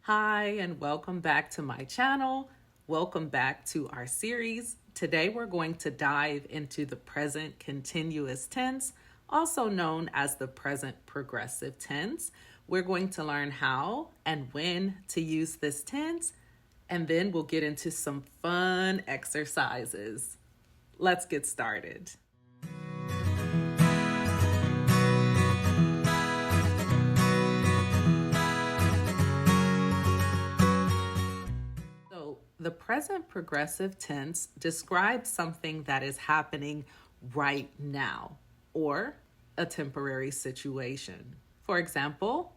Hi, and welcome back to my channel. Welcome back to our series. Today we're going to dive into the present continuous tense, also known as the present progressive tense. We're going to learn how and when to use this tense, and then we'll get into some fun exercises. Let's get started. The present progressive tense describes something that is happening right now or a temporary situation. For example,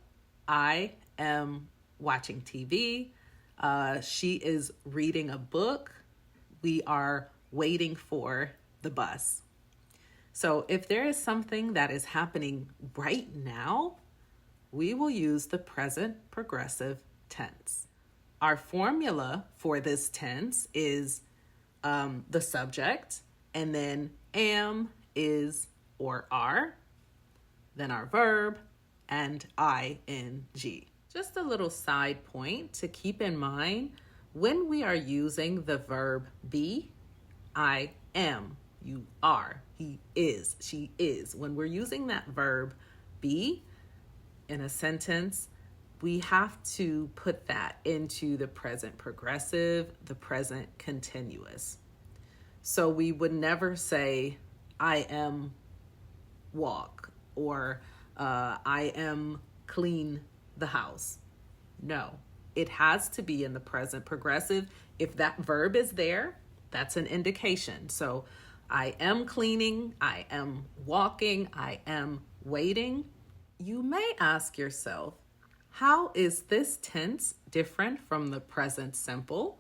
I am watching TV. She is reading a book. We are waiting for the bus. So if there is something that is happening right now, we will use the present progressive tense. Our formula for this tense is the subject, and then am, is, or are, then our verb, and ing. Just a little side point to keep in mind when we are using the verb be, I am, you are, he is, she is. When we're using that verb be in a sentence, we have to put that into the present progressive, the present continuous. So we would never say, I am walk, or I am clean the house. No, it has to be in the present progressive. If that verb is there, that's an indication. So I am cleaning, I am walking, I am waiting. You may ask yourself, how is this tense different from the present simple,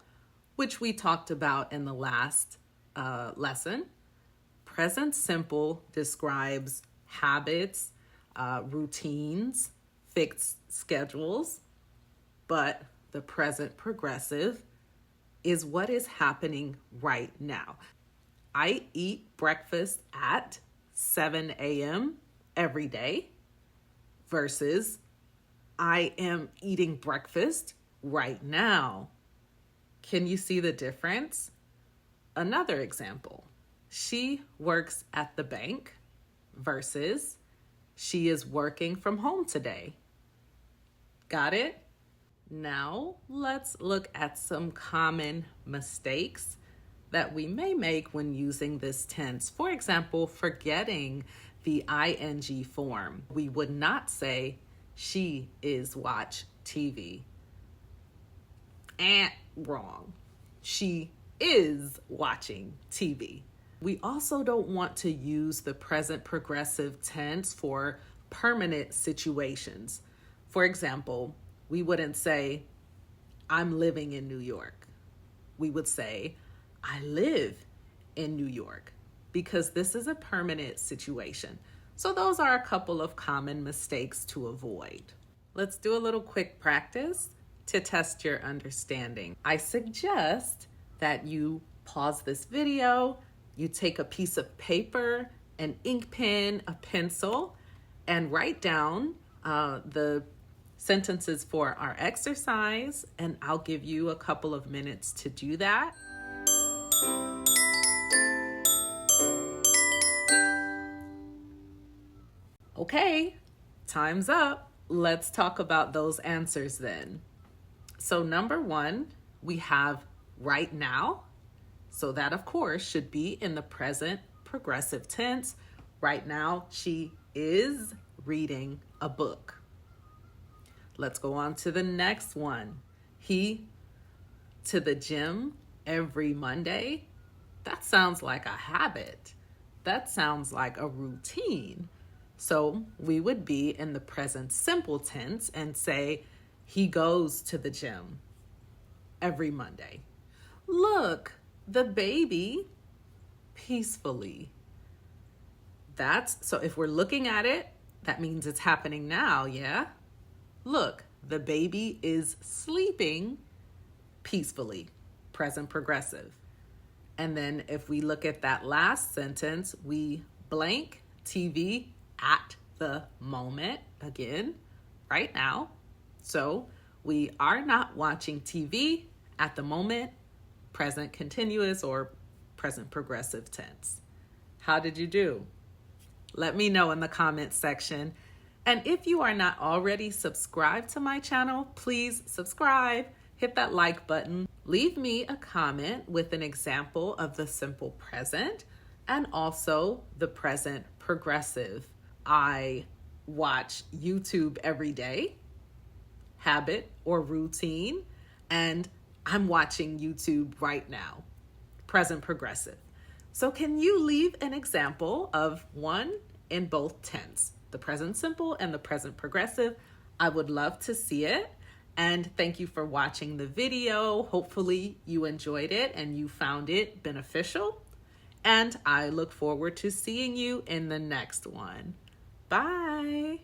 which we talked about in the last lesson? Present simple describes habits, routines, fixed schedules, but the present progressive is what is happening right now. I eat breakfast at 7 a.m. every day versus I am eating breakfast right now. Can you see the difference? Another example, she works at the bank versus she is working from home today. Got it? Now let's look at some common mistakes that we may make when using this tense. For example, forgetting the ing form. We would not say, she is watch TV. Wrong. She is watching TV. We also don't want to use the present progressive tense for permanent situations. For example, we wouldn't say, I'm living in New York. We would say, I live in New York, because this is a permanent situation. So those are a couple of common mistakes to avoid. Let's do a little quick practice to test your understanding. I suggest that you pause this video, you take a piece of paper, an ink pen, a pencil, and write down the sentences for our exercise, and I'll give you a couple of minutes to do that. Okay, time's up. Let's talk about those answers then. So number one, we have right now. So that, of course, should be in the present progressive tense. Right now, she is reading a book. Let's go on to the next one. He to the gym every Monday. That sounds like a habit. That sounds like a routine. So we would be in the present simple tense and say, he goes to the gym every Monday. Look, the baby peacefully. So if we're looking at it, that means it's happening now, yeah? Look, the baby is sleeping peacefully, present progressive. And then if we look at that last sentence, we blank TV at the moment, again, right now. So We are not watching TV at the moment, present continuous or present progressive tense. How did you do? Let me know in the comments section. And if you are not already subscribed to my channel, please subscribe, hit that like button, leave me a comment with an example of the simple present and also the present progressive. I watch YouTube every day, habit or routine, and I'm watching YouTube right now, present progressive. So can you leave an example of one in both tense, the present simple and the present progressive? I would love to see it. And thank you for watching the video. Hopefully you enjoyed it and you found it beneficial. And I look forward to seeing you in the next one. Bye.